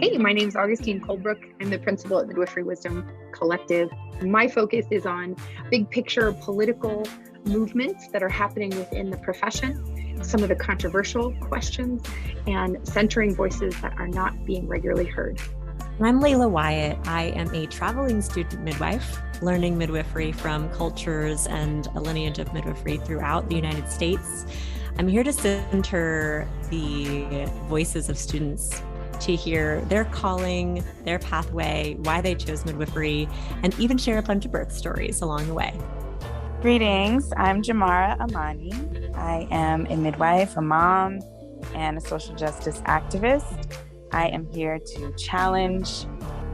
Hey, my name is Augustine Colebrook. I'm the principal at Midwifery Wisdom Collective. My focus is on big picture political movements that are happening within the profession, some of the controversial questions, and centering voices that are not being regularly heard. I'm Leila Wyatt. I am a traveling student midwife, learning midwifery from cultures and a lineage of midwifery throughout the United States. I'm here to center the voices of students to hear their calling, their pathway, why they chose midwifery, and even share a bunch of birth stories along the way. Greetings, I'm Jamara Amani. I am a midwife, a mom, and a social justice activist. I am here to challenge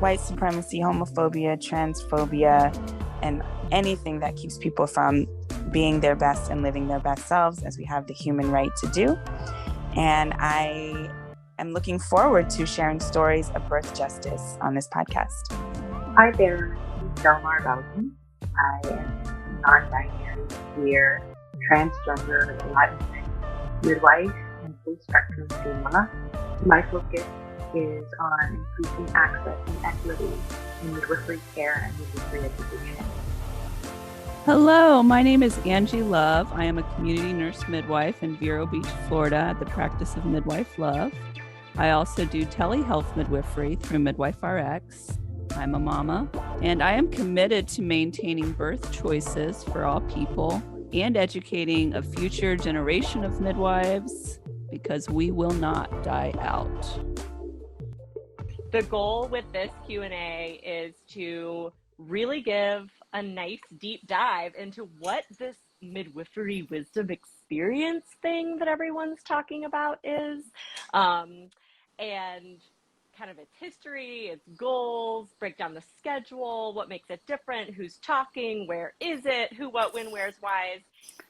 white supremacy, homophobia, transphobia, and anything that keeps people from being their best and living their best selves, as we have the human right to do. And I am looking forward to sharing stories of birth justice on this podcast. Hi there, I'm Delmar Bowden. I am non-binary, queer, transgender, Latinx, midwife, and full-spectrum doula. My focus is on increasing access and equity in midwifery care and midwifery education. Hello, my name is Angie Love. I am a community nurse midwife in Vero Beach, Florida, at the practice of Midwife Love. I also do telehealth midwifery through Midwife RX. I'm a mama, and I am committed to maintaining birth choices for all people and educating a future generation of midwives, because we will not die out. The goal with this Q&A is to really give a nice deep dive into what this midwifery wisdom experience thing that everyone's talking about is, and kind of its history, its goals, break down the schedule, what makes it different, who's talking, where is it, who, what, when, where's, why's.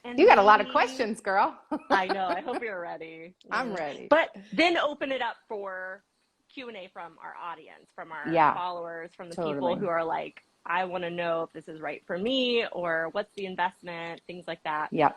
And you got a lot of questions, girl. I know. I hope you're ready. I'm ready. But then open it up for Q&A from our audience, from our followers, from the people who are like, I want to know if this is right for me, or what's the investment, things like that. Yep,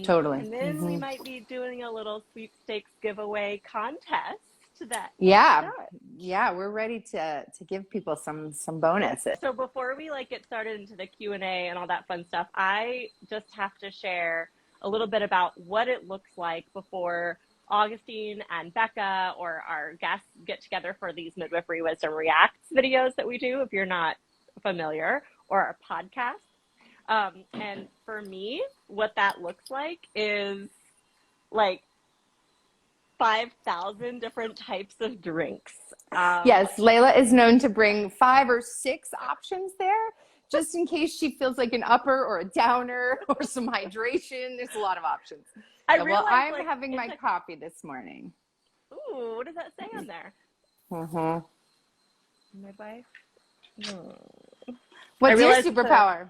totally. And then we might be doing a little sweepstakes giveaway contest to that. Yeah, we're ready to give people some bonuses. So before we get started into the Q&A and all that fun stuff, I just have to share a little bit about what it looks like before Augustine and Becca or our guests get together for these Midwifery Wisdom Reacts videos that we do, if you're not familiar, or our podcast. And for me, what that looks like is 5,000 different types of drinks. Yes, Leila is known to bring 5 or 6 options there, just in case she feels like an upper or a downer or some hydration. There's a lot of options. I'm having my coffee this morning. Ooh, what does that say on there? Midwife? What's your superpower?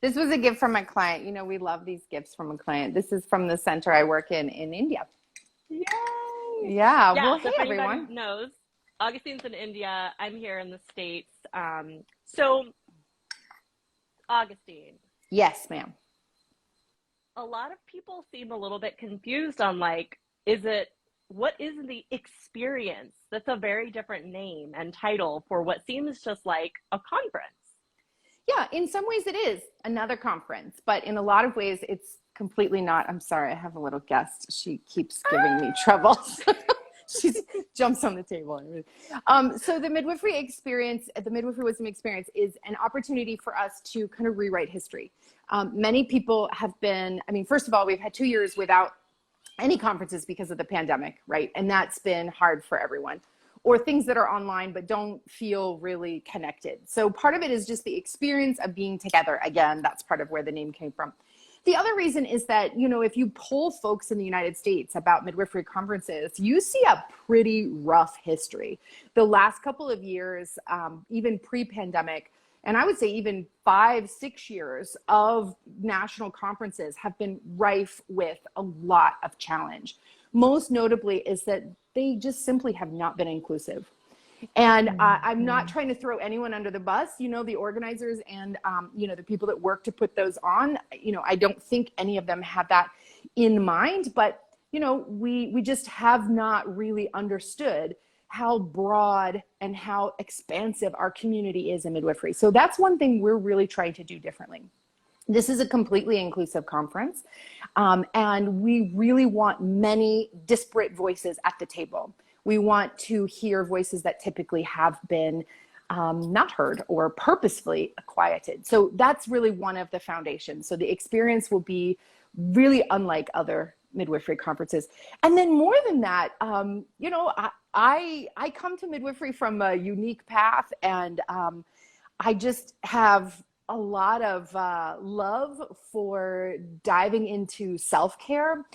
This was a gift from my client. You know, we love these gifts from a client. This is from the center I work in India. Yay! Yeah. Well, so hey, everyone. Knows, Augustine's in India. I'm here in the States. So, Augustine. Yes, ma'am. A lot of people seem a little bit confused on what is the experience? That's a very different name and title for what seems just like a conference. Yeah, in some ways it is another conference, but in a lot of ways it's completely not. I'm sorry, I have a little guest. She keeps giving me trouble. She jumps on the table. So the midwifery experience, the Midwifery Wisdom Experience, is an opportunity for us to kind of rewrite history. Many people have been, first of all, we've had 2 years without any conferences because of the pandemic, right? And that's been hard for everyone. Or things that are online but don't feel really connected. So part of it is just the experience of being together. Again, that's part of where the name came from. The other reason is that, if you poll folks in the United States about midwifery conferences, you see a pretty rough history. The last couple of years, even pre-pandemic, and I would say even 5-6 years of national conferences have been rife with a lot of challenge. Most notably is that they just simply have not been inclusive. And I'm not trying to throw anyone under the bus, the organizers and, the people that work to put those on, I don't think any of them have that in mind, but, we just have not really understood how broad and how expansive our community is in midwifery. So that's one thing we're really trying to do differently. This is a completely inclusive conference, and we really want many disparate voices at the table. We want to hear voices that typically have been not heard or purposefully quieted. So that's really one of the foundations. So the experience will be really unlike other midwifery conferences. And then more than that, you know, I come to midwifery from a unique path, and I just have a lot of love for diving into self-care,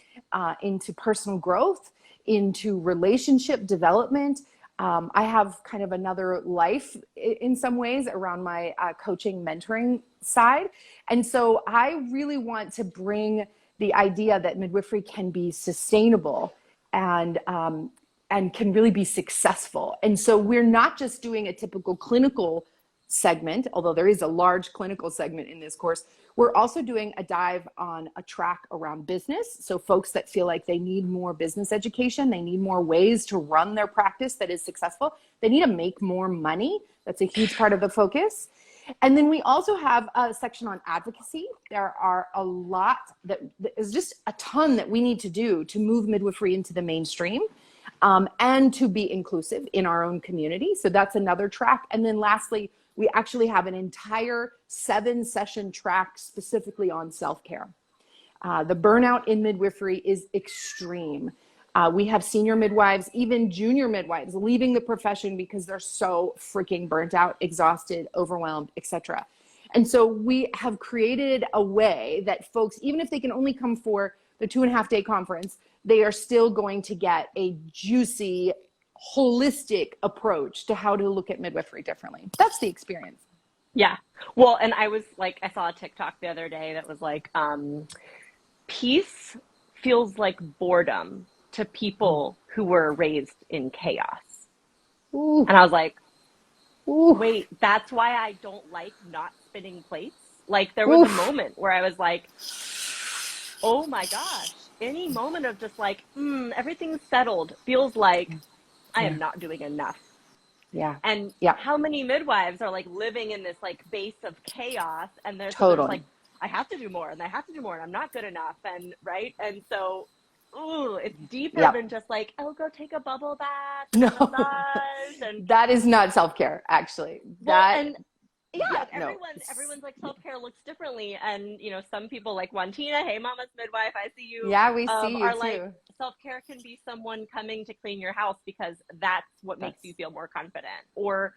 into personal growth, into relationship development. I have kind of another life in some ways around my coaching, mentoring side. And so I really want to bring the idea that midwifery can be sustainable and can really be successful. And so we're not just doing a typical clinical segment, although there is a large clinical segment in this course. We're also doing a dive on a track around business. So folks that feel like they need more business education, they need more ways to run their practice that is successful, they need to make more money. That's a huge part of the focus. And then we also have a section on advocacy. There are a lot that is just a ton that we need to do to move midwifery into the mainstream, and to be inclusive in our own community. So that's another track. And then lastly, we actually have an entire 7-session track specifically on self-care. The burnout in midwifery is extreme. We have senior midwives, even junior midwives, leaving the profession because they're so freaking burnt out, exhausted, overwhelmed, etc. And so we have created a way that folks, even if they can only come for the 2.5-day conference, they are still going to get a juicy, holistic approach to how to look at midwifery differently. That's the experience. Yeah. Well, and I saw a TikTok the other day that was like, peace feels like boredom to people who were raised in chaos. Ooh. And I was like, Ooh. wait, that's why I don't like not spinning plates. Like there was Oof. a moment where I was like, oh my gosh, any moment of just like, everything's settled feels like I am not doing enough. Yeah. And yeah. how many midwives are like living in this like base of chaos, and there's like, I have to do more and I have to do more and I'm not good enough. And right. And so, it's deeper than just like, oh, go take a bubble bath. No, and that is not self-care, actually. Everyone's like self-care looks differently. And, you know, some people like Wantina, hey, Mama's Midwife, I see you. Yeah, we see you are too. Like, self-care can be someone coming to clean your house because that's what makes you feel more confident. Or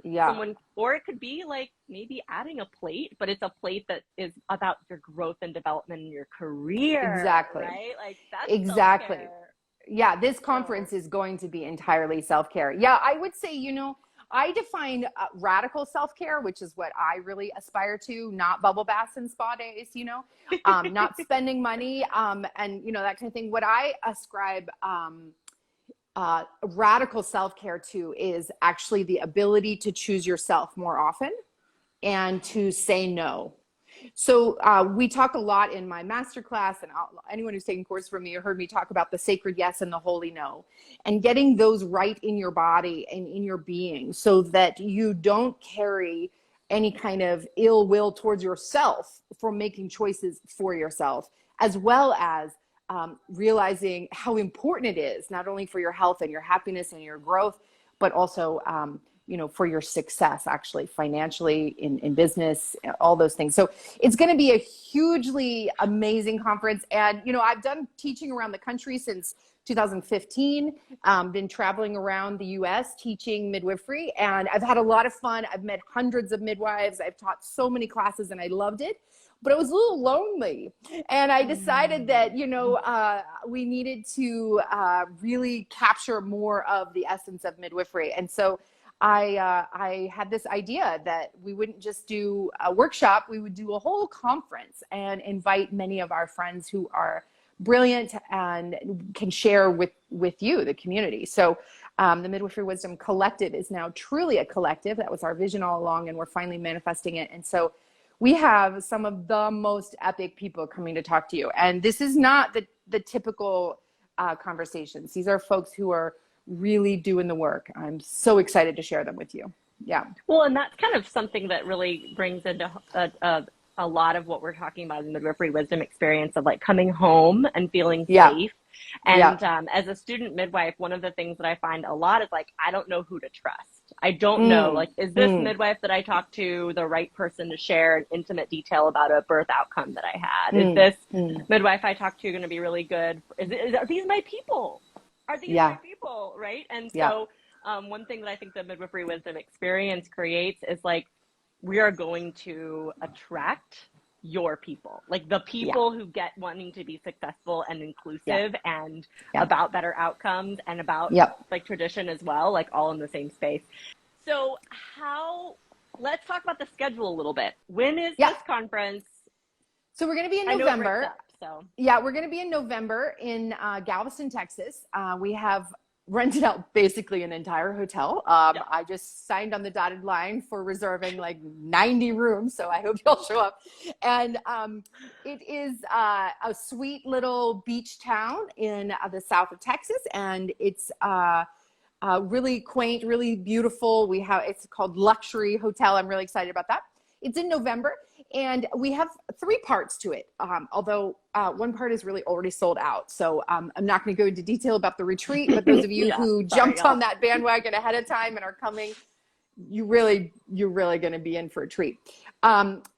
or it could be like maybe adding a plate, but it's a plate that is about your growth and development in your career. Exactly. Right? Like that's exactly. self-care. Yeah, this conference is going to be entirely self-care. Yeah, I would say, you know, I define radical self-care, which is what I really aspire to, not bubble baths and spa days, you know, not spending money, and, you know, that kind of thing. What I ascribe radical self-care to is actually the ability to choose yourself more often and to say no. So we talk a lot in my masterclass, and anyone who's taken course from me or heard me talk about the sacred yes and the holy no, and getting those right in your body and in your being so that you don't carry any kind of ill will towards yourself for making choices for yourself, as well as realizing how important it is, not only for your health and your happiness and your growth, but also you know, for your success, actually, financially, in business, all those things. So it's going to be a hugely amazing conference. And, you know, I've done teaching around the country since 2015, been traveling around the US teaching midwifery, and I've had a lot of fun. I've met hundreds of midwives. I've taught so many classes and I loved it, but it was a little lonely. And I decided that, you know, we needed to really capture more of the essence of midwifery. And so I had this idea that we wouldn't just do a workshop, we would do a whole conference and invite many of our friends who are brilliant and can share with you, the community. So the Midwifery Wisdom Collective is now truly a collective. That was our vision all along, and we're finally manifesting it. And so we have some of the most epic people coming to talk to you. And this is not the typical conversations. These are folks who are really doing the work. I'm so excited to share them with you. Yeah. Well, and that's kind of something that really brings into a lot of what we're talking about in the Midwifery Wisdom Experience of like coming home and feeling safe. And as a student midwife, one of the things that I find a lot is like, I don't know who to trust. I don't know, like, is this midwife that I talked to the right person to share an intimate detail about a birth outcome that I had? Is this midwife I talked to going to be really good? Are these my people? Are these my people? Right. And so one thing that I think the Midwifery Wisdom Experience creates is like, we are going to attract your people, like the people who get wanting to be successful and inclusive and about better outcomes and about like tradition as well, like all in the same space. So let's talk about the schedule a little bit. When is this conference? So we're going to be in November. We're going to be in November in Galveston, Texas. We have rented out basically an entire hotel. I just signed on the dotted line for reserving like 90 rooms, so I hope you'll show up. And it is a sweet little beach town in the south of Texas, and it's really quaint, really beautiful. It's called Luxury Hotel. I'm really excited about that. It's in November, and we have 3 parts to it, although one part is really already sold out. So I'm not going to go into detail about the retreat, but those of you who jumped on that bandwagon ahead of time and are coming, you're really going to be in for a treat.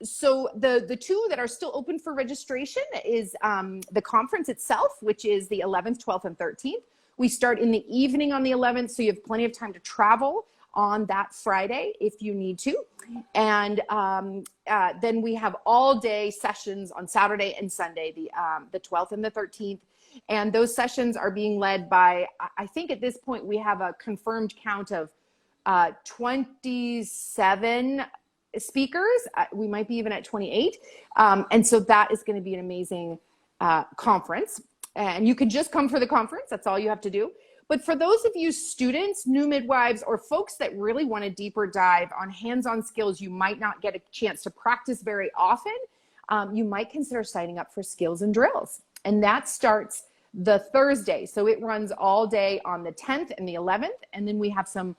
So the 2 that are still open for registration is the conference itself, which is the 11th, 12th, and 13th. We start in the evening on the 11th, so you have plenty of time to travel on that Friday if you need to. And then we have all day sessions on Saturday and Sunday, the 12th and the 13th. And those sessions are being led by, I think at this point we have a confirmed count of 27 speakers. We might be even at 28. And so that is going to be an amazing conference. And you can just come for the conference. That's all you have to do. But for those of you students, new midwives, or folks that really want a deeper dive on hands-on skills you might not get a chance to practice very often, you might consider signing up for Skills and Drills. And that starts the Thursday. So it runs all day on the 10th and the 11th. And then we have some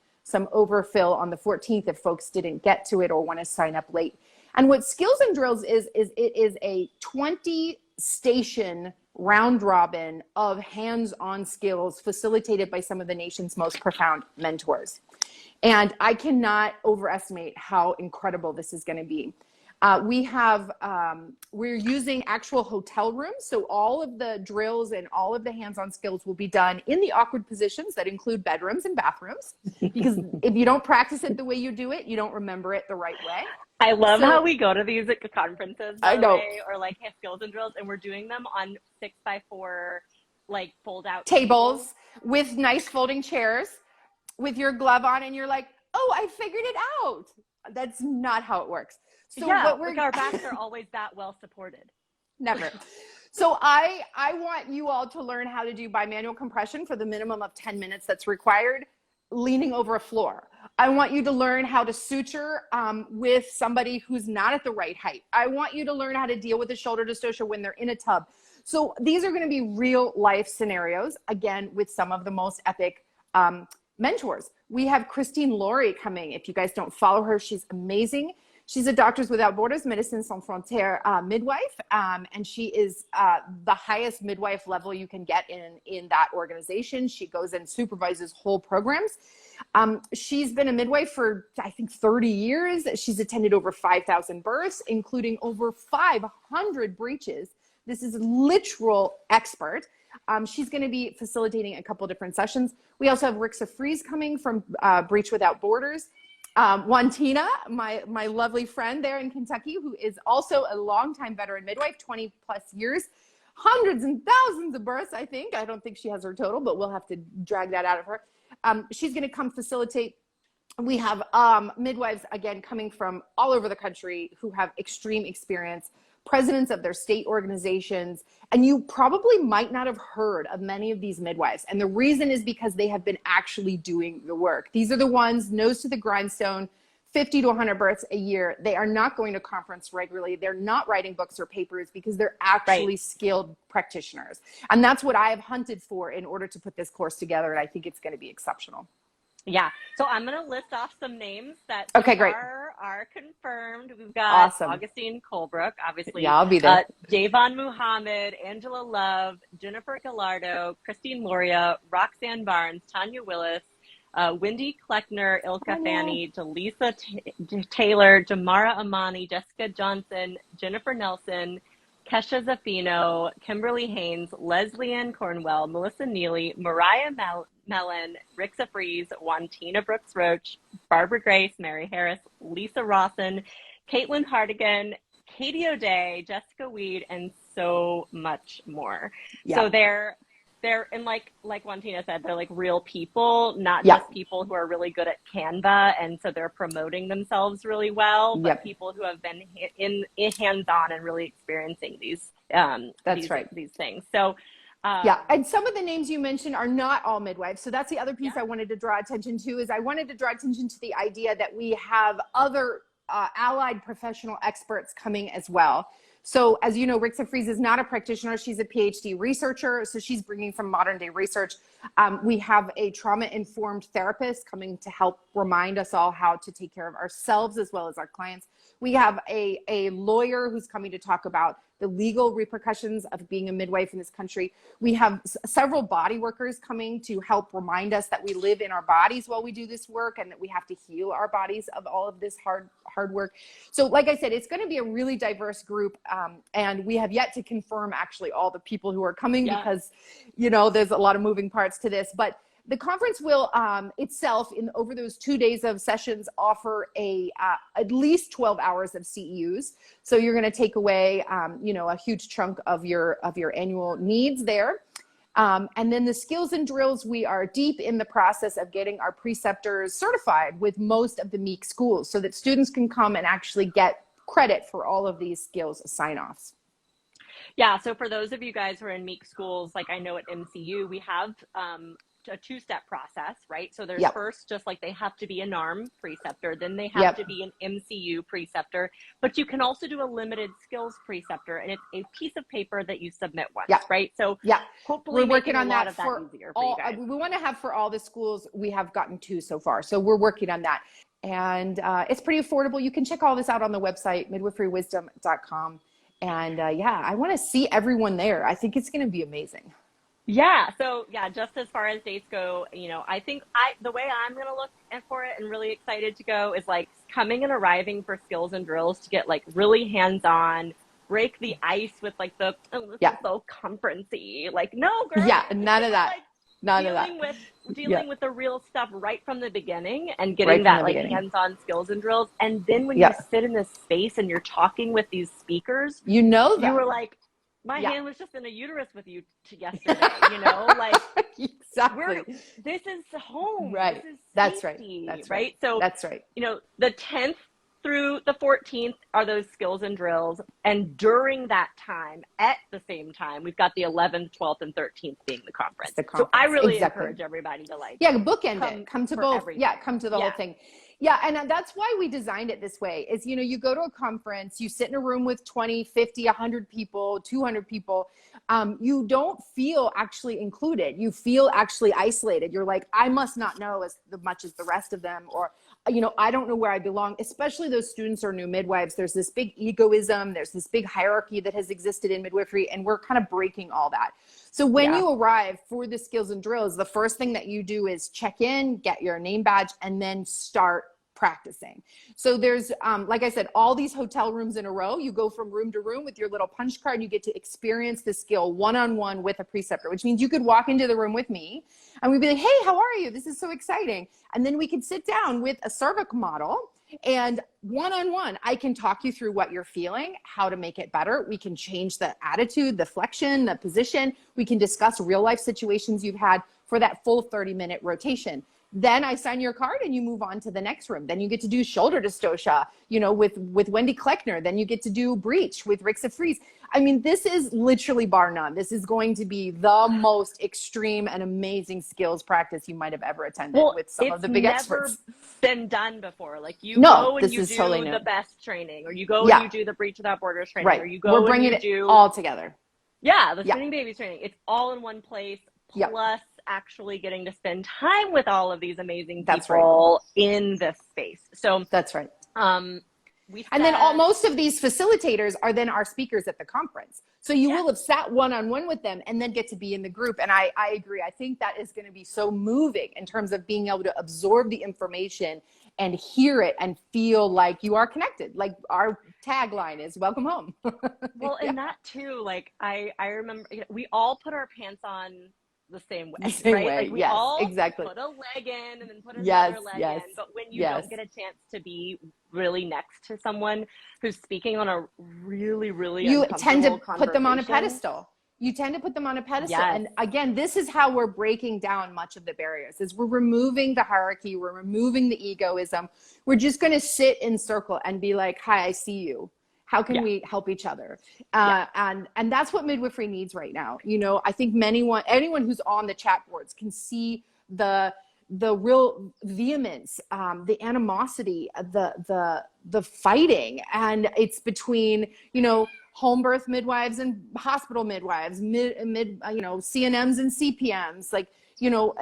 overfill on the 14th if folks didn't get to it or want to sign up late. And what Skills and Drills is it is a 20-station round robin of hands-on skills facilitated by some of the nation's most profound mentors. And I cannot overestimate how incredible this is going to be. We're using actual hotel rooms. So all of the drills and all of the hands-on skills will be done in the awkward positions that include bedrooms and bathrooms. Because if you don't practice it the way you do it, you don't remember it the right way. I love how we go to these conferences, I know, or like have skills and drills, and we're doing them on 6x4, like fold out tables with nice folding chairs with your glove on, and you're like, oh, I figured it out. That's not how it works. So what we're our backs are always that well supported. Never. So I want you all to learn how to do bimanual compression for the minimum of 10 minutes that's required, leaning over a floor. I want you to learn how to suture with somebody who's not at the right height. I want you to learn how to deal with a shoulder dystocia when they're in a tub. So these are going to be real life scenarios, again, with some of the most epic mentors. We have Christine Laurie coming. If you guys don't follow her, she's amazing. She's a Doctors Without Borders, Médecins Sans Frontières midwife, and she is the highest midwife level you can get in that organization. She goes and supervises whole programs. She's been a midwife for, I think, 30 years. She's attended over 5,000 births, including over 500 breaches. This is a literal expert. She's going to be facilitating a couple different sessions. We also have Rixa Fries coming from Breach Without Borders. Wantina, my lovely friend there in Kentucky, who is also a longtime veteran midwife, 20 plus years, hundreds and thousands of births, I think. I don't think she has her total, but we'll have to drag that out of her. She's going to come facilitate. We have midwives, again, coming from all over the country who have extreme experience, presidents of their state organizations, and you probably might not have heard of many of these midwives. And the reason is because they have been actually doing the work. These are the ones, nose to the grindstone, 50 to 100 births a year. They are not going to conference regularly. They're not writing books or papers because they're actually skilled practitioners. And that's what I have hunted for in order to put this course together. And I think it's going to be exceptional. Yeah. So I'm going to list off some names that are confirmed. We've got Augustine Colebrook, obviously. Yeah, I'll be there. Javon Muhammad, Angela Love, Jennifer Gallardo, Christine Loria, Roxanne Barnes, Tanya Willis, Wendy Kleckner, Ilka Fanny, Delisa Taylor, Jamara Amani, Jessica Johnson, Jennifer Nelson, Kesha Zaffino, Kimberly Haynes, Leslie Ann Cornwell, Melissa Neely, Mariah Mellon, Rixa Fries, Wantina Brooks Roach, Barbara Grace, Mary Harris, Lisa Rawson, Caitlin Hardigan, Katie O'Day, Jessica Weed, and so much more. Yeah. So they're and like Wantina said, they're like real people, not just people who are really good at Canva, and so they're promoting themselves really well, but people who have been in hands-on and really experiencing these these things. So and some of the names you mentioned are not all midwives. So that's the other piece I wanted to draw attention to, is I wanted to draw attention to the idea that we have other allied professional experts coming as well. So as you know, Rixa Fries is not a practitioner. She's a PhD researcher. So she's bringing from modern day research. We have a trauma-informed therapist coming to help remind us all how to take care of ourselves as well as our clients. We have a lawyer who's coming to talk about the legal repercussions of being a midwife in this country. We have several body workers coming to help remind us that we live in our bodies while we do this work, and that we have to heal our bodies of all of this hard work. So like I said, it's going to be a really diverse group. And we have yet to confirm actually all the people who are coming because, you know, there's a lot of moving parts to this. But the conference will itself, over those 2 days of sessions, offer at least 12 hours of CEUs. So you're going to take away, you know, a huge chunk of your annual needs there. And then the skills and drills, we are deep in the process of getting our preceptors certified with most of the MEEK schools so that students can come and actually get credit for all of these skills sign-offs. Yeah, so for those of you guys who are in MEEK schools, like I know at MCU, we have a two-step process, right? So there's first, just like they have to be a NARM preceptor, then they have to be an MCU preceptor, but you can also do a limited skills preceptor, and it's a piece of paper that you submit once, right? So hopefully we're working on that easier for you guys. We want to have for all the schools. We have gotten 2 so far, so we're working on that. And it's pretty affordable. You can check all this out on the website, midwiferywisdom.com. And I want to see everyone there. I think it's going to be amazing. Yeah. So just as far as dates go, you know, I think the way I'm going to look for it and really excited to go is like coming and arriving for skills and drills to get like really hands-on, break the ice with like this is so conference-y. Like, no, girl. Yeah, none of that. Like, none of that. Dealing with the real stuff right from the beginning and getting that like hands-on skills and drills. And then when you sit in this space and you're talking with these speakers, you know that. You were like, my hand was just in a uterus with you yesterday, you know, like exactly. This is home. Right. This is That's safety, right. That's right. So that's right. You know, the 10th through the 14th are those skills and drills. And during that time, at the same time, we've got the 11th, 12th, and 13th being the conference. So I really encourage everybody to bookend it. Come to both. Everything. Come to the whole thing. Yeah, and that's why we designed it this way, is, you know, you go to a conference, you sit in a room with 20, 50, 100 people, 200 people. You don't feel actually included. You feel actually isolated. You're like, I must not know as much as the rest of them, or, you know, I don't know where I belong, especially those students or new midwives. There's this big egoism. There's this big hierarchy that has existed in midwifery, and we're kind of breaking all that. So when you arrive for the skills and drills, the first thing that you do is check in, get your name badge, and then start practicing. So there's, like I said, all these hotel rooms in a row. You go from room to room with your little punch card. You get to experience the skill one-on-one with a preceptor, which means you could walk into the room with me and we'd be like, hey, how are you? This is so exciting. And then we could sit down with a cervic model, and one-on-one, I can talk you through what you're feeling, how to make it better. We can change the attitude, the flexion, the position. We can discuss real life situations you've had for that full 30-minute rotation. Then I sign your card and you move on to the next room. Then you get to do shoulder dystocia, you know, with Wendy Kleckner. Then you get to do breech with Rixa Fries. I mean, this is literally bar none. This is going to be the most extreme and amazing skills practice you might have ever attended with some of the big experts. It's never been done before. Like you go and you do totally the best training, or you go and you do the Breach Without Borders training, or you go and you do all together. Yeah, the Spinning Babies training. It's all in one place, plus actually getting to spend time with all of these amazing people in this space. So that's right. And then most of these facilitators are then our speakers at the conference. So you will have sat one-on-one with them and then get to be in the group. And I agree. I think that is going to be so moving in terms of being able to absorb the information and hear it and feel like you are connected. Like our tagline is welcome home. Well, and that too, like I remember, you know, we all put our pants on the same way, right? Like we all put a leg in and then put another leg in. But when you don't get a chance to be really next to someone who's speaking on a really, really you tend to put them on a pedestal. You tend to put them on a pedestal. And again, this is how we're breaking down much of the barriers, is we're removing the hierarchy, we're removing the egoism. We're just going to sit in circle and be like, hi, I see you. How can we help each other? And that's what midwifery needs right now. You know, I think anyone who's on the chat boards can see the real vehemence, the animosity, the fighting, and it's between, you know, home birth midwives and hospital midwives, CNMs and CPMs, like, you know,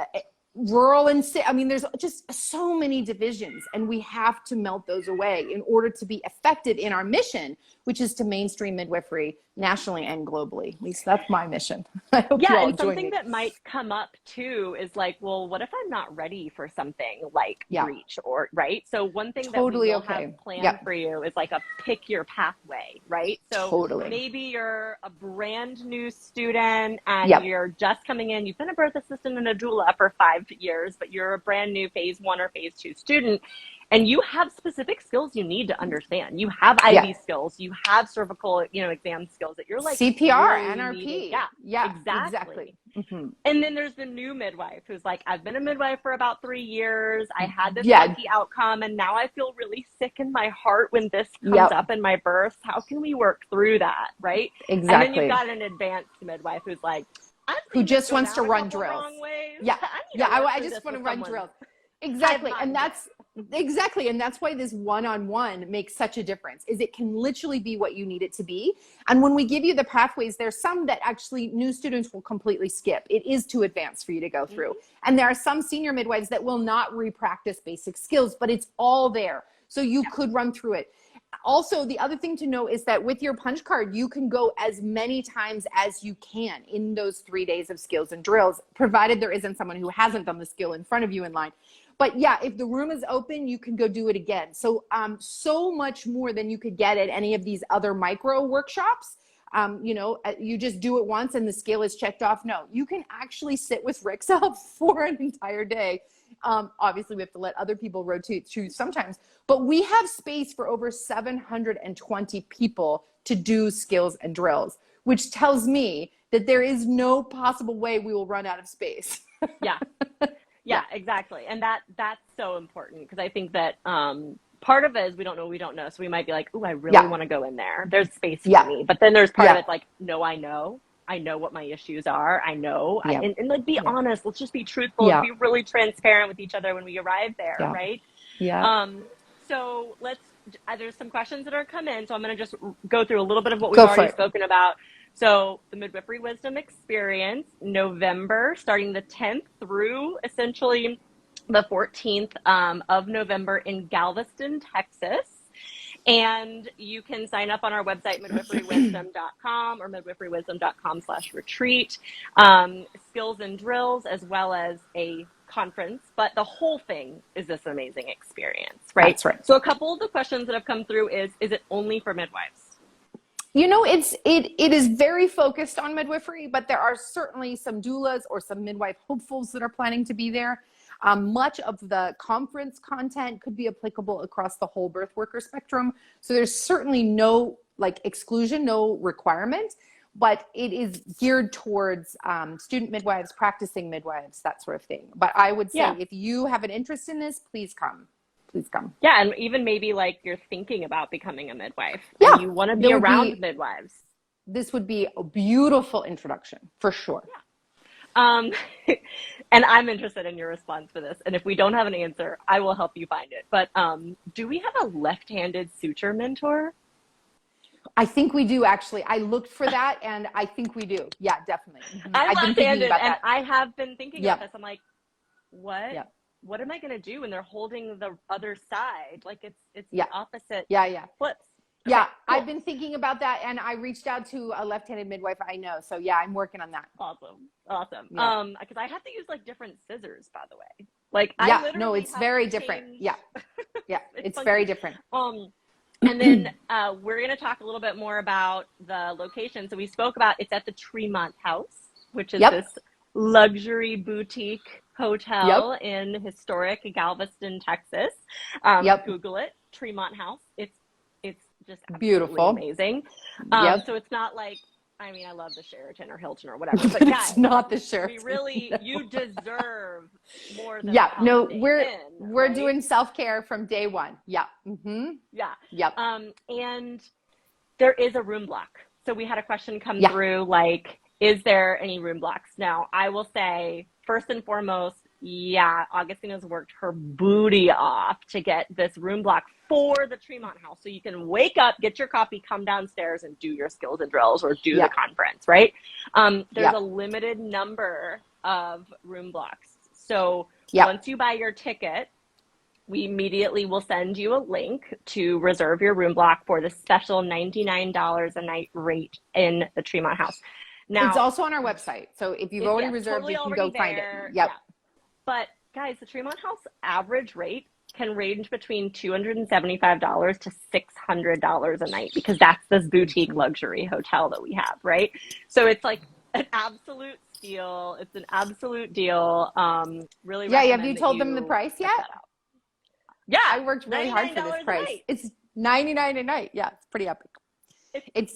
rural and I mean, there's just so many divisions, and we have to melt those away in order to be effective in our mission, which is to mainstream midwifery nationally and globally. At least that's my mission. I hope you all and join something me. that might come up too is like, well, what if I'm not ready for something like breech or right? So one thing that we will have planned for you is like a pick your pathway, right? So maybe you're a brand new student and you're just coming in. You've been a birth assistant and a doula for 5 years, but you're a brand new phase 1 or phase 2 student. And you have specific skills you need to understand. You have IV skills, you have cervical, you know, exam skills that you're like CPR, really NRP. Exactly. Mm-hmm. And then there's the new midwife who's like, I've been a midwife for about 3 years. I had this lucky outcome, and now I feel really sick in my heart when this comes up in my birth. How can we work through that, right? Exactly. And then you've got an advanced midwife who's like, who just wants to run drills. I just want to run drills. Exactly. And that's why this one-on-one makes such a difference, is it can literally be what you need it to be. And when we give you the pathways, there's some that actually new students will completely skip. It is too advanced for you to go through. And there are some senior midwives that will not re-practice basic skills, but it's all there. So you could run through it. Also, the other thing to know is that with your punch card, you can go as many times as you can in those 3 days of skills and drills, provided there isn't someone who hasn't done the skill in front of you in line. But if the room is open, you can go do it again. So, so much more than you could get at any of these other micro workshops. You just do it once and the skill is checked off. No, you can actually sit with Rixa for an entire day. Obviously, we have to let other people rotate through sometimes, but we have space for over 720 people to do skills and drills, which tells me that there is no possible way we will run out of space. Yeah, exactly. And that's so important, because I think that part of it is we don't know what we don't know. So we might be like, ooh, I really want to go in there. There's space for me. But then there's part of it like, no, I know what my issues are. I know. And like, be honest. Let's just be truthful and be really transparent with each other when we arrive there, right? So there's some questions that are come in. So I'm going to just go through a little bit of what we've already spoken about. So the Midwifery Wisdom Experience, November, starting the 10th through essentially the 14th of November in Galveston, Texas. And you can sign up on our website, midwiferywisdom.com or midwiferywisdom.com/retreat, skills and drills, as well as a conference. But the whole thing is this amazing experience, right? That's right. So a couple of the questions that have come through is it only for midwives? You know, it is very focused on midwifery, but there are certainly some doulas or some midwife hopefuls that are planning to be there. Much of the conference content could be applicable across the whole birth worker spectrum. So there's certainly no exclusion, no requirement. but it is geared towards student midwives, practicing midwives, that sort of thing. But I would say if you have an interest in this, please come. Please come. Yeah, and even maybe like you're thinking about becoming a midwife. Yeah. And you want to be around midwives. This would be a beautiful introduction, for sure. Yeah. And I'm interested in your response for this. And if we don't have an answer, I will help you find it. But do we have a left-handed suture mentor? I think we do, actually. I looked for that, and I think we do. Yeah, definitely. Mm-hmm. I'm left-handed, and I have been thinking about this. I'm like, what? Yep. What am I going to do when they're holding the other side? Like it's the opposite flips. Okay, yeah, cool. I've been thinking about that, and I reached out to a left-handed midwife I know. So yeah, I'm working on that. Awesome. Yeah. Because I have to use like different scissors, by the way. Like it's very different. Yeah, it's very different. And then we're going to talk a little bit more about the location. So we spoke about it's at the Tremont House, which is this luxury boutique hotel in historic Galveston, Texas. Google it, Tremont House. It's just beautiful, amazing. So it's not like, I mean, I love the Sheraton or Hilton or whatever, but guys, it's not the Sheraton. You deserve more than we're doing self-care from day one. Yeah. Mm-hmm. Yeah. Yep. And there is a room block. So we had a question come through, like, is there any room blocks? Now, I will say, first and foremost, Augustine has worked her booty off to get this room block for the Tremont House. So you can wake up, get your coffee, come downstairs and do your skills and drills or do the conference, right? There's a limited number of room blocks. So once you buy your ticket, we immediately will send you a link to reserve your room block for the special $99 a night rate in the Tremont House. Now, it's also on our website. So if you've already reserved, you can go find it. Yep. But guys, the Tremont House average rate can range between $275 to $600 a night, because that's this boutique luxury hotel that we have, right? So it's like an absolute steal. It's an absolute deal. Really. Yeah. Have you told them the price yet? Yeah. I worked really hard for this price. It's $99 a night. Yeah. It's pretty epic. It's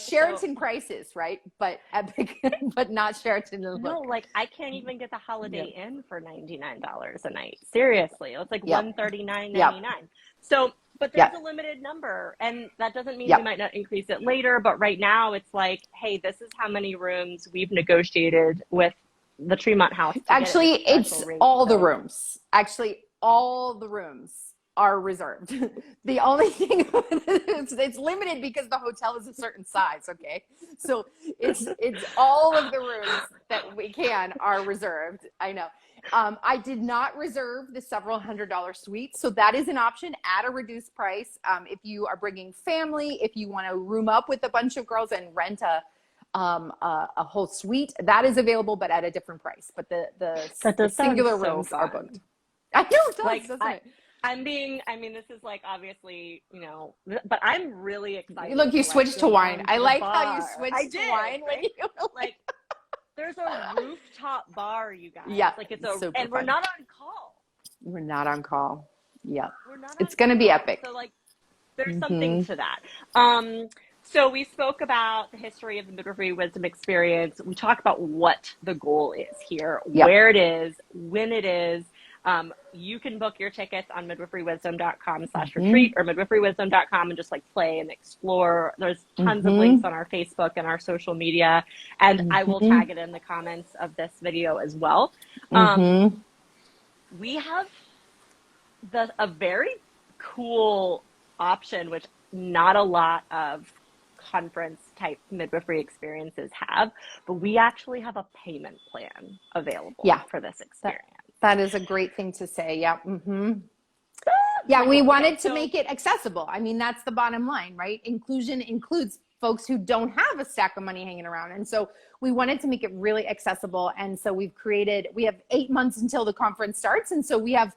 Sheraton prices, right? But epic, but not Sheraton. No, like I can't even get the Holiday Inn for $99 a night. Seriously, it's like $139.99. So, but there's a limited number, and that doesn't mean we might not increase it later. But right now, it's like, hey, this is how many rooms we've negotiated with the Tremont House. Actually, it's all the rooms. Actually, all the rooms are reserved. The only thing it's limited because the hotel is a certain size. Okay, so it's all of the rooms that we can are reserved. I know. I did not reserve the several $100 suite, so that is an option at a reduced price. If you are bringing family, if you want to room up with a bunch of girls and rent a whole suite, that is available, but at a different price. But the singular rooms are booked. I know it does, doesn't it? I mean, this is like, obviously, you know, but I'm really excited. Look, you switched to wine. I like how you switched to wine. Right? Like, there's a rooftop bar, you guys. Yeah. Like and we're not on call. We're not on call. Yeah. It's going to be epic. So like, there's something to that. So we spoke about the history of the Midwifery Wisdom Experience. We talked about what the goal is here, where it is, when it is. You can book your tickets on midwiferywisdom.com/retreat or midwiferywisdom.com and just like play and explore. There's tons of links on our Facebook and our social media, and I will tag it in the comments of this video as well. We have a very cool option, which not a lot of conference type midwifery experiences have, but we actually have a payment plan available for this experience. That is a great thing to say. Yeah. Yeah, we wanted to make it accessible. I mean, that's the bottom line, right? Inclusion includes folks who don't have a stack of money hanging around. And so we wanted to make it really accessible. And so we have 8 months until the conference starts. And so we have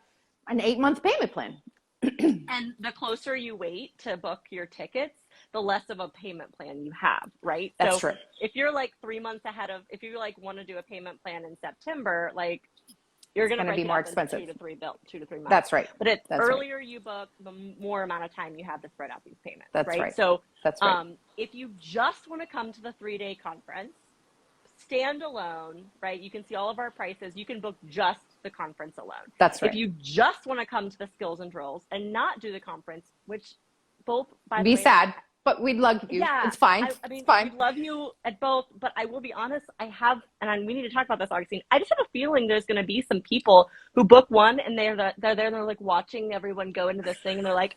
an 8-month payment plan. And the closer you wait to book your tickets, the less of a payment plan you have, right? That's true. If you're like 3 months ahead if you like want to do a payment plan in September, like, You're going to be more expensive. 2 to 3 months. That's right. But it's That's earlier you book, the more amount of time you have to spread out these payments. That's right. right. So that's right. If you just want to come to the 3-day conference, standalone, right? You can see all of our prices. You can book just the conference alone. That's right. If you just want to come to the skills and drills and not do the conference, which both, by the way, be sad, but we'd love you. Yeah, it's fine. I mean, it's fine. We love you at both, but I will be honest, we need to talk about this, Augustine. I just have a feeling there's going to be some people who book one and they're there and they're like watching everyone go into this thing and they're like,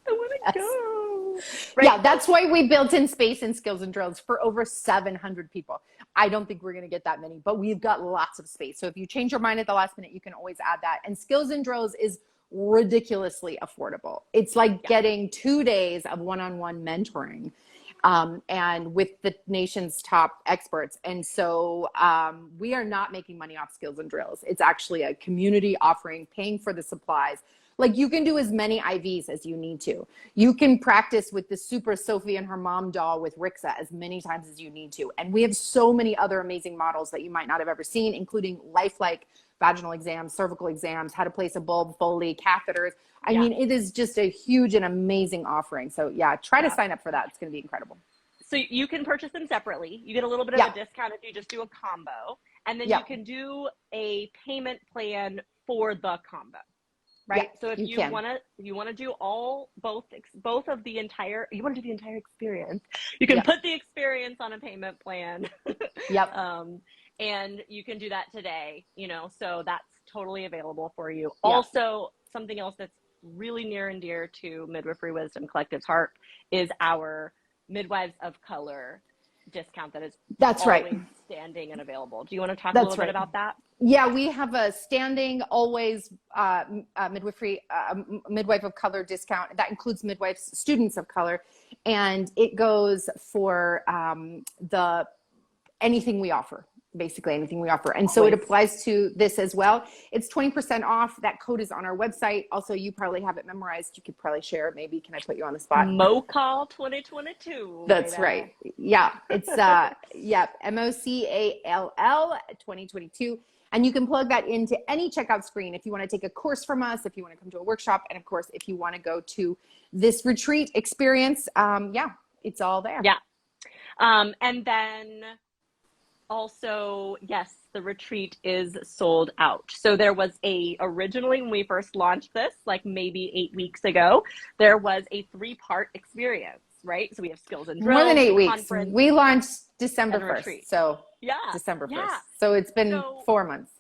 I want to go. Right? Yeah, that's why we built in space in skills and drills for over 700 people. I don't think we're going to get that many, but we've got lots of space. So if you change your mind at the last minute, you can always add that. And skills and drills is ridiculously affordable. It's like getting 2 days of one-on-one mentoring and with the nation's top experts. And so we are not making money off skills and drills. It's actually a community offering, paying for the supplies. Like you can do as many IVs as you need to. You can practice with the Super Sophie and her mom doll with Rixa as many times as you need to. And we have so many other amazing models that you might not have ever seen, including lifelike vaginal exams, cervical exams, how to place a bulb, Foley, catheters. I mean, it is just a huge and amazing offering. So try to sign up for that. It's going to be incredible. So you can purchase them separately. You get a little bit of a discount if you just do a combo. And then you can do a payment plan for the combo. Right. So if you want to do both of the entire, you want to do the entire experience, you can put the experience on a payment plan. And you can do that today, so that's totally available for you. Also, something else that's really near and dear to Midwifery Wisdom Collective's heart is our Midwives of Color discount that is always standing and available. Do you want to talk a little bit about that? Yeah, we have a standing always midwifery midwife of color discount that includes midwives, students of color, and it goes for anything we offer. Basically anything we offer. And so it applies to this as well. It's 20% off. That code is on our website. Also, you probably have it memorized. You could probably share it. Maybe. Can I put you on the spot? MoCall 2022. That's right. Yeah. It's MOCALL 2022. And you can plug that into any checkout screen if you want to take a course from us, if you want to come to a workshop, and of course, if you want to go to this retreat experience, it's all there. Yeah. And then also, yes, the retreat is sold out. So there was originally when we first launched this, like maybe 8 weeks ago, there was a 3-part experience, right? So we have skills and drills. More than 8 weeks. We launched December 1st. Retreat. So December 1st. So it's been 4 months,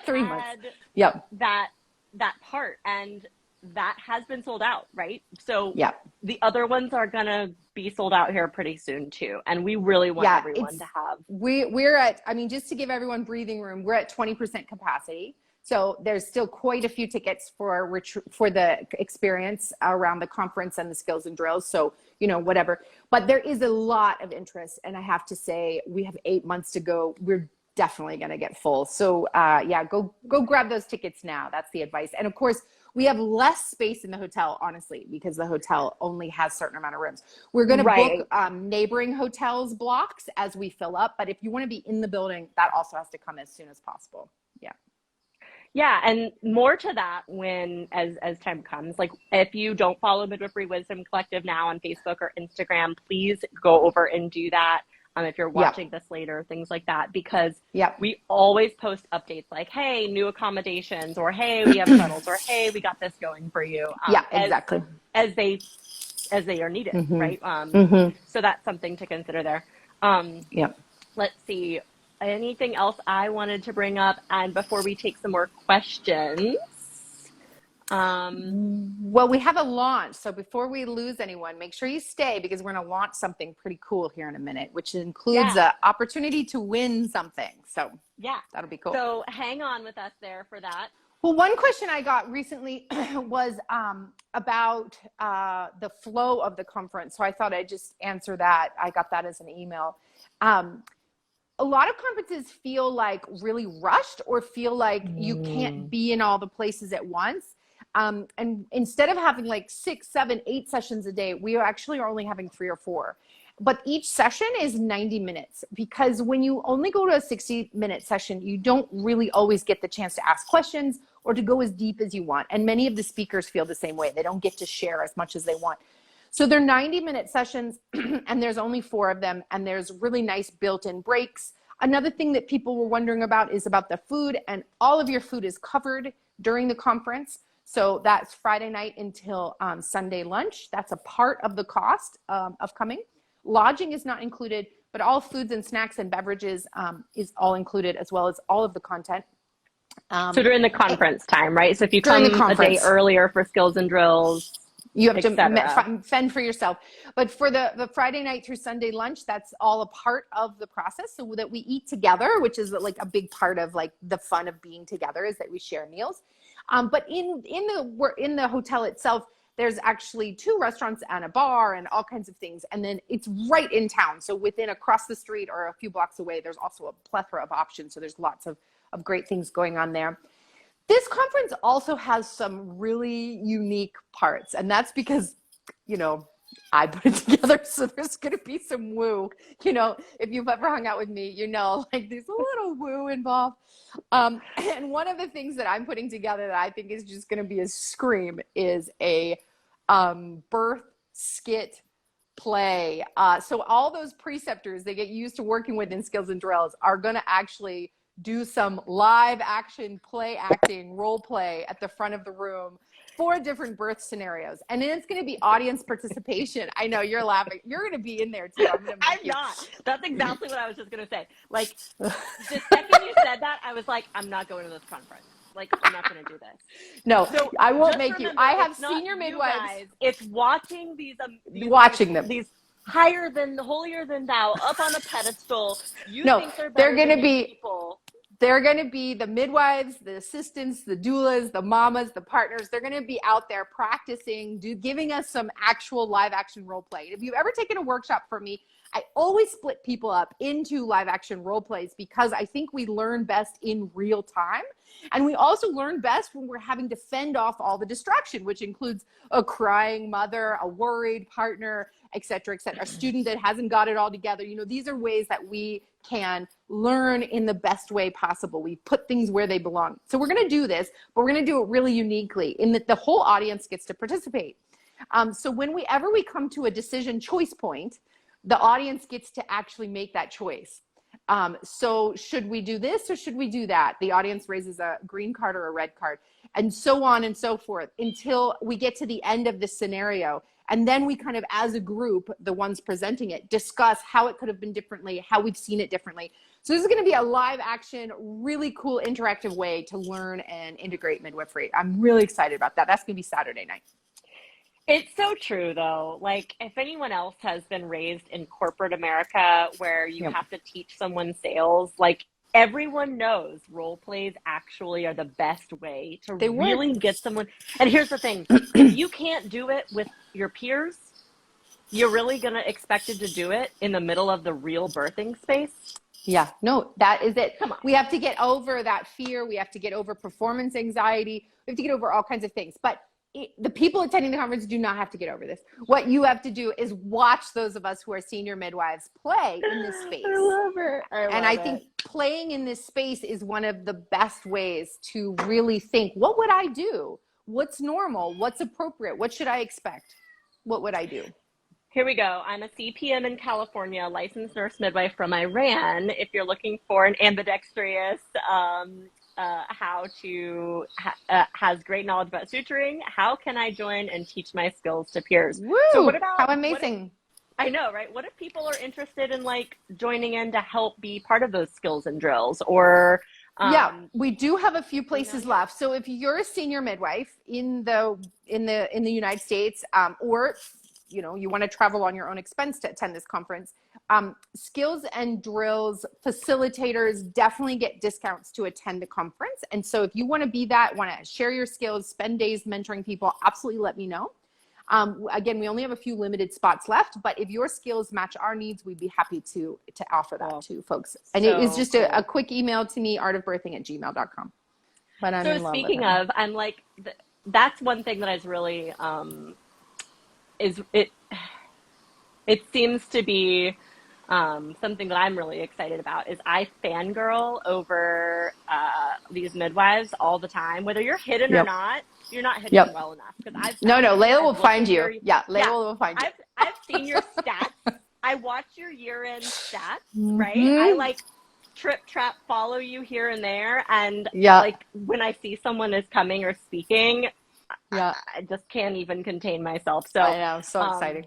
3 months. Yep. That part, and that has been sold out, right? So the other ones are gonna be sold out here pretty soon too, and we really want everyone to have. We're at, just to give everyone breathing room, we're at 20% capacity. So there's still quite a few tickets for the experience around the conference and the skills and drills. So whatever, but there is a lot of interest, and I have to say we have 8 months to go. We're definitely going to get full. So go grab those tickets now. That's the advice. And of course, we have less space in the hotel, honestly, because the hotel only has a certain amount of rooms. We're going to book neighboring hotels blocks as we fill up. But if you want to be in the building, that also has to come as soon as possible. Yeah. Yeah, and more to that as time comes. Like if you don't follow Midwifery Wisdom Collective now on Facebook or Instagram, please go over and do that. If you're watching this later, things like that, because we always post updates like, hey, new accommodations, or hey, we have shuttles, or hey, we got this going for you. Exactly. As they are needed, right? So that's something to consider there. Let's see. Anything else I wanted to bring up? And before we take some more questions. Well, we have a launch. So before we lose anyone, make sure you stay, because we're going to launch something pretty cool here in a minute, which includes an opportunity to win something. So that'll be cool. So hang on with us there for that. Well, one question I got recently was about the flow of the conference. So I thought I'd just answer that. I got that as an email. A lot of conferences feel like really rushed, or feel like you can't be in all the places at once. And instead of having like 6, 7, 8 sessions a day, we actually are only having 3 or 4. but each session is 90 minutes, because when you only go to a 60-minute session, you don't really always get the chance to ask questions or to go as deep as you want. And many of the speakers feel the same way. They don't get to share as much as they want. So they're 90-minute sessions, and there's only 4 of them, and there's really nice built-in breaks. Another thing that people were wondering about is about the food, and all of your food is covered during the conference. So that's Friday night until Sunday lunch. That's a part of the cost of coming. Lodging is not included, but all foods and snacks and beverages is all included, as well as all of the content. So during the conference time, right? So if you come a day earlier for skills and drills, you have to fend for yourself. But for the Friday night through Sunday lunch, that's all a part of the process, so that we eat together, which is like a big part of like the fun of being together, is that we share meals. But in the hotel itself, there's actually 2 restaurants and a bar and all kinds of things. And then it's right in town. So across the street or a few blocks away, there's also a plethora of options. So there's lots of great things going on there. This conference also has some really unique parts, and that's because, I put it together, so there's going to be some woo. If you've ever hung out with me, like there's a little woo involved. And one of the things that I'm putting together that I think is just going to be a scream is a birth skit play. So all those preceptors they get used to working with in skills and drills are going to actually do some live action play acting, role play at the front of the room for different birth scenarios. And then it's going to be audience participation. I know you're laughing. You're going to be in there too. I'm not. That's exactly what I was just going to say. Like the second you said that, I was like, I'm not going to this conference. Like, I'm not going to do this. No, so I won't make you. I have senior midwives. Guys, it's watching watching them. These holier than thou up on a pedestal. Think they're going to be people. They're going to be the midwives, the assistants, the doulas, the mamas, the partners. They're going to be out there practicing, giving us some actual live action role play. If you've ever taken a workshop from me, I always split people up into live action role plays, because I think we learn best in real time. And we also learn best when we're having to fend off all the distraction, which includes a crying mother, a worried partner, et cetera, a student that hasn't got it all together. These are ways that we can learn in the best way possible. We put things where they belong. So we're going to do this, but we're going to do it really uniquely in that the whole audience gets to participate. So whenever we come to a decision choice point, the audience gets to actually make that choice. So should we do this or should we do that? The audience raises a green card or a red card, and so on and so forth until we get to the end of the scenario. And then we kind of, as a group, the ones presenting it, discuss how it could have been differently, how we've seen it differently. So this is going to be a live action, really cool, interactive way to learn and integrate midwifery. I'm really excited about that. That's going to be Saturday night. It's so true, though. Like, if anyone else has been raised in corporate America where you have to teach someone sales, like, everyone knows role plays actually are the best way to really get someone. And here's the thing. If you can't do it with your peers, you're really going to expect it to do it in the middle of the real birthing space. Yeah, no, that is it. Come on. We have to get over that fear. We have to get over performance anxiety. We have to get over all kinds of things. But the people attending the conference do not have to get over this. What you have to do is watch those of us who are senior midwives play in this space. I love it. I think playing in this space is one of the best ways to really think, what would I do? What's normal? What's appropriate? What should I expect? What would I do? Here we go. I'm a CPM in California, licensed nurse midwife from Iran. If you're looking for an ambidextrous, has great knowledge about suturing, how can I join and teach my skills to peers? Woo! So what about, how amazing. I know, right? What if people are interested in like joining in to help be part of those skills and drills? Or we do have a few places left. So if you're a senior midwife in the United States, or you want to travel on your own expense to attend this conference, skills and drills facilitators definitely get discounts to attend the conference. And so if you want to be that, want to share your skills, spend days mentoring people, absolutely let me know. Again, we only have a few limited spots left, but if your skills match our needs, we'd be happy to offer that to folks. And it is just a quick email to me, artofbirthing@gmail.com. But I'm in love with speaking of, I'm like, It seems to be something that I'm really excited about is I fangirl over these midwives all the time. Whether you're hidden or not, you're not hidden well enough. Because No, Layla will find you. Layla will find you. I've seen your stats. I watch your year-end stats, right? I like trap follow you here and there, and like when I see someone is coming or speaking, I just can't even contain myself. So I know, so exciting.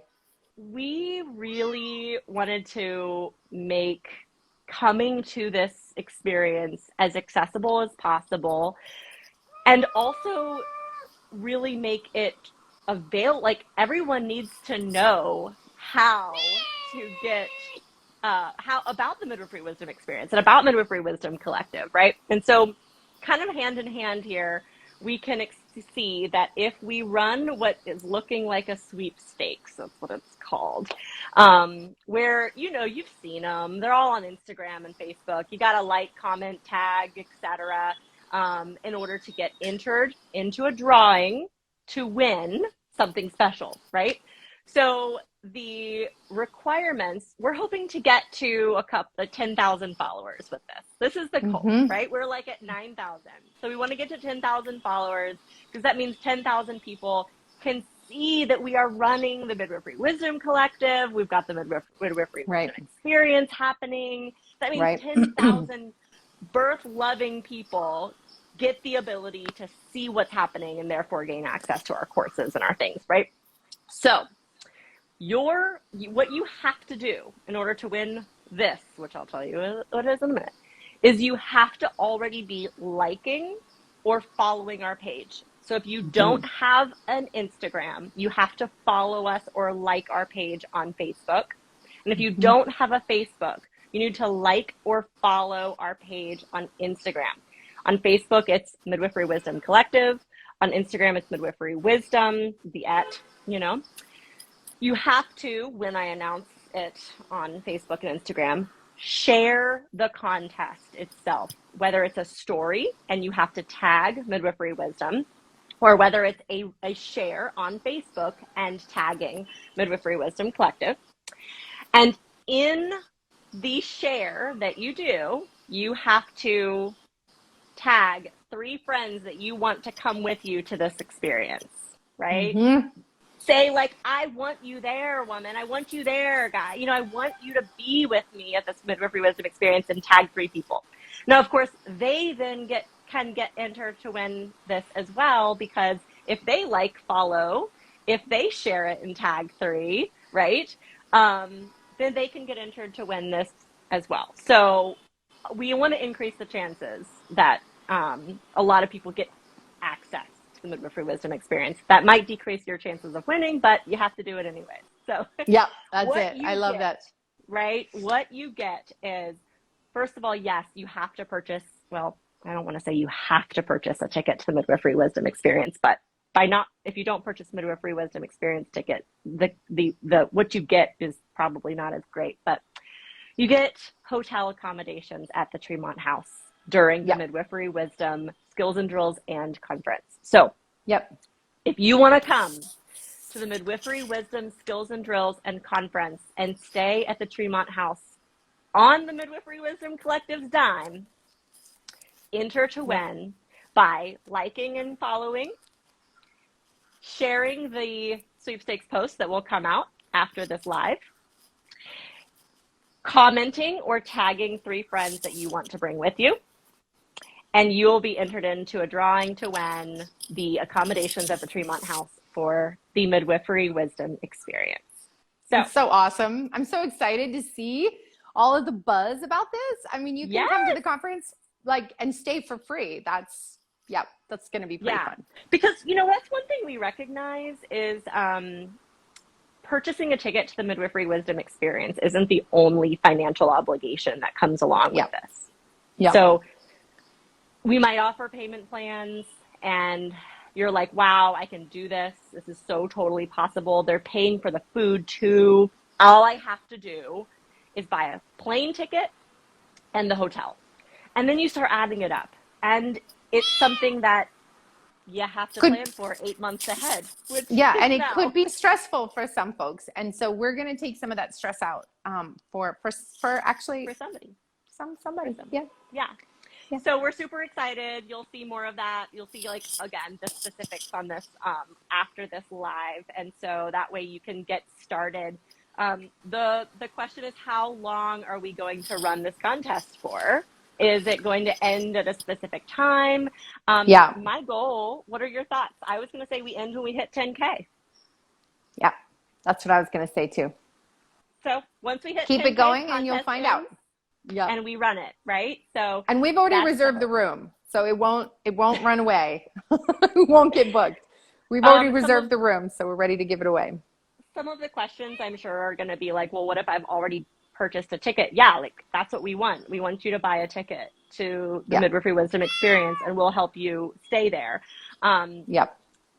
We really wanted to make coming to this experience as accessible as possible, and also really make it like everyone needs to know how to get how about the Midwifery Wisdom Experience and about Midwifery Wisdom Collective, right? And so kind of hand in hand here, we can see that if we run what is looking like a sweepstakes, that's what it's called, where, you've seen them. They're all on Instagram and Facebook. You got to like, comment, tag, etc. In order to get entered into a drawing to win something special, right? So the requirements, we're hoping to get to 10,000 followers with this. This is the goal, right? We're like at 9,000. So we want to get to 10,000 followers because that means 10,000 people can see that we are running the Midwifery Wisdom Collective. We've got the Midwifery Wisdom Experience happening. That means 10,000 birth-loving people get the ability to see what's happening and therefore gain access to our courses and our things, right? So what you have to do in order to win this, which I'll tell you what it is in a minute, is you have to already be liking or following our page. So if you don't have an Instagram, you have to follow us or like our page on Facebook. And if you don't have a Facebook, you need to like or follow our page on Instagram. On Facebook, it's Midwifery Wisdom Collective. On Instagram, it's Midwifery Wisdom, You have to, when I announce it on Facebook and Instagram, share the contest itself, whether it's a story and you have to tag Midwifery Wisdom, or whether it's a share on Facebook and tagging Midwifery Wisdom Collective. And in the share that you do, you have to tag 3 friends that you want to come with you to this experience, right? Say like, I want you there, woman. I want you there, guy. I want you to be with me at this Midwifery Wisdom Experience, and tag 3 people. Now, of course, they then can get entered to win this as well, because if they follow, if they share it and tag 3, right, then they can get entered to win this as well. So we want to increase the chances that a lot of people get access to the Midwifery Wisdom Experience. That might decrease your chances of winning, but you have to do it anyway. So yeah, that's it. I love that. Right? What you get is, first of all, yes, you have to purchase, well, I don't want to say you have to purchase a ticket to the Midwifery Wisdom Experience, but if you don't purchase Midwifery Wisdom Experience ticket, the what you get is probably not as great, but you get hotel accommodations at the Tremont House during the Midwifery Wisdom Skills and Drills and Conference. So if you want to come to the Midwifery Wisdom Skills and Drills and Conference and stay at the Tremont House on the Midwifery Wisdom Collective's dime, enter to win by liking and following, sharing the sweepstakes post that will come out after this live, commenting or tagging 3 friends that you want to bring with you, and you will be entered into a drawing to win the accommodations at the Tremont House for the Midwifery Wisdom Experience. So it's so awesome. I'm so excited to see all of the buzz about this. I mean, you can come to the conference and stay for free. That's going to be pretty fun. Because, that's one thing we recognize is purchasing a ticket to the Midwifery Wisdom Experience isn't the only financial obligation that comes along with this. Yeah. So we might offer payment plans and you're like, wow, I can do this. This is so totally possible. They're paying for the food too. All I have to do is buy a plane ticket and the hotel. And then you start adding it up. And it's something that you have to plan for 8 months ahead. Which and it could be stressful for some folks. And so we're going to take some of that stress out for somebody. Somebody. Yeah. So we're super excited. You'll see more of that. You'll see, like, again, the specifics on this after this live. And so that way you can get started. The question is, how long are we going to run this contest for? Is it going to end at a specific time? My goal, what are your thoughts? I was going to say we end when we hit 10K. Yeah, that's what I was going to say too. So once we hit keep 10K, it going and you'll find out. Yeah. And we run it, right? So, and we've already reserved the room, so it won't run away. It won't get booked. We've already reserved the room, so we're ready to give it away. Some of the questions I'm sure are going to be like, well, what if I've already purchased a ticket? Yeah, like that's what we want. We want you to buy a ticket to the Midwifery Wisdom Experience, and we'll help you stay there.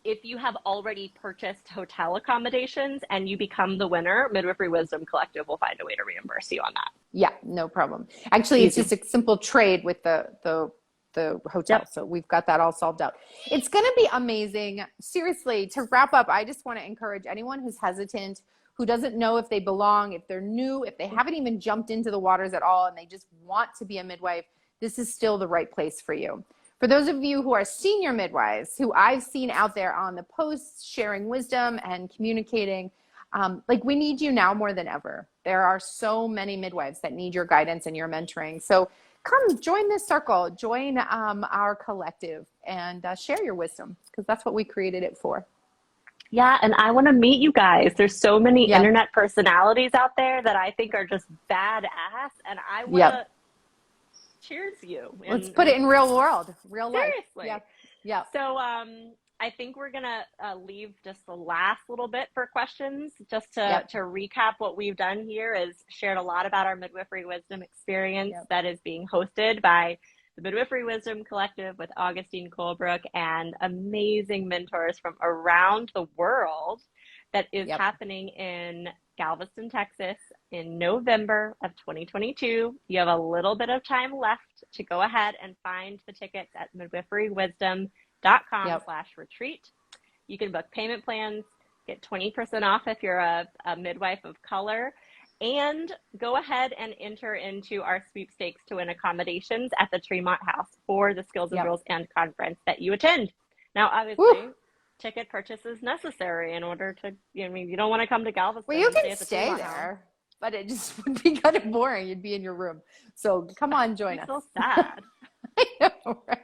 If you have already purchased hotel accommodations and you become the winner, Midwifery Wisdom Collective will find a way to reimburse you on that. Yeah, no problem. Actually, it's just a simple trade with the hotel. So we've got that all solved out. It's going to be amazing. Seriously, to wrap up, I just want to encourage anyone who's hesitant, who doesn't know if they belong, if they're new, if they haven't even jumped into the waters at all, and they just want to be a midwife, this is still the right place for you. For those of you who are senior midwives, who I've seen out there on the posts sharing wisdom and communicating, we need you now more than ever. There are so many midwives that need your guidance and your mentoring. So come join this circle, join our collective, and share your wisdom, because that's what we created it for. Yeah, and I want to meet you guys. There's so many internet personalities out there that I think are just badass, and I want to cheers you. Let's put it in real world, real life. Seriously. Yeah. So I think we're going to leave just the last little bit for questions. Just to recap what we've done here is shared a lot about our Midwifery Wisdom Experience that is being hosted by the Midwifery Wisdom Collective with Augustine Colebrook and amazing mentors from around the world that is happening in Galveston, Texas in November of 2022. You have a little bit of time left to go ahead and find the tickets at midwiferywisdom.com/retreat. You can book payment plans, get 20% off if you're a midwife of color, and go ahead and enter into our sweepstakes to win accommodations at the Tremont House for the Skills and Rules and conference that you attend. Now, obviously, ticket purchase is necessary in order to, you don't want to come to Galveston. Well, you can stay there, but it just would be kind of boring. You'd be in your room. So come on, join us. So sad. I know, right?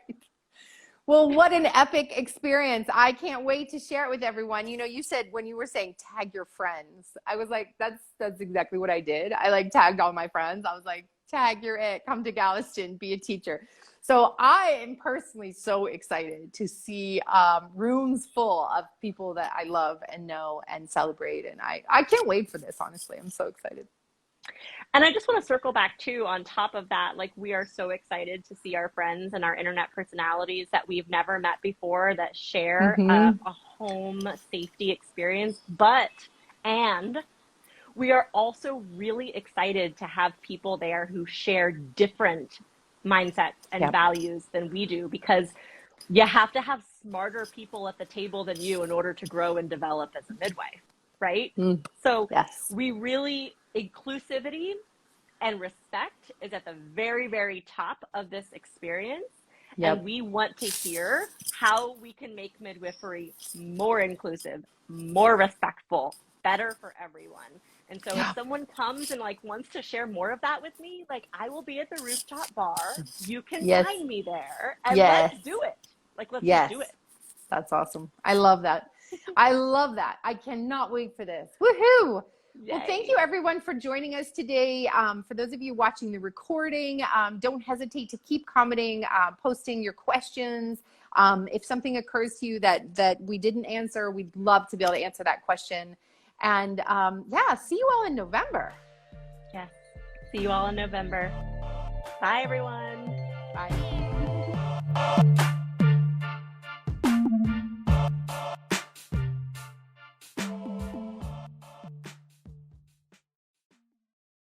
Well, what an epic experience. I can't wait to share it with everyone. You said when you were saying tag your friends, I was like, that's exactly what I did. I tagged all my friends. I was like, tag, you're it. Come to Galveston, be a teacher. So I am personally so excited to see rooms full of people that I love and know and celebrate. And I can't wait for this, honestly. I'm so excited. And I just want to circle back too, on top of that, we are so excited to see our friends and our internet personalities that we've never met before that share a home safety experience. And we are also really excited to have people there who share different mindsets and values than we do, because you have to have smarter people at the table than you in order to grow and develop as a midwife, right? So we really, inclusivity and respect is at the very, very top of this experience. And we want to hear how we can make midwifery more inclusive, more respectful, better for everyone. And so if someone comes and wants to share more of that with me, I will be at the rooftop bar. You can find me there, and let's do it. Let's just do it. That's awesome. I love that. I love that. I cannot wait for this. Woohoo! Yay. Well, thank you everyone for joining us today. For those of you watching the recording, don't hesitate to keep commenting, posting your questions. If something occurs to you that we didn't answer, we'd love to be able to answer that question. And see you all in November. Yes. See you all in November. Bye, everyone. Bye.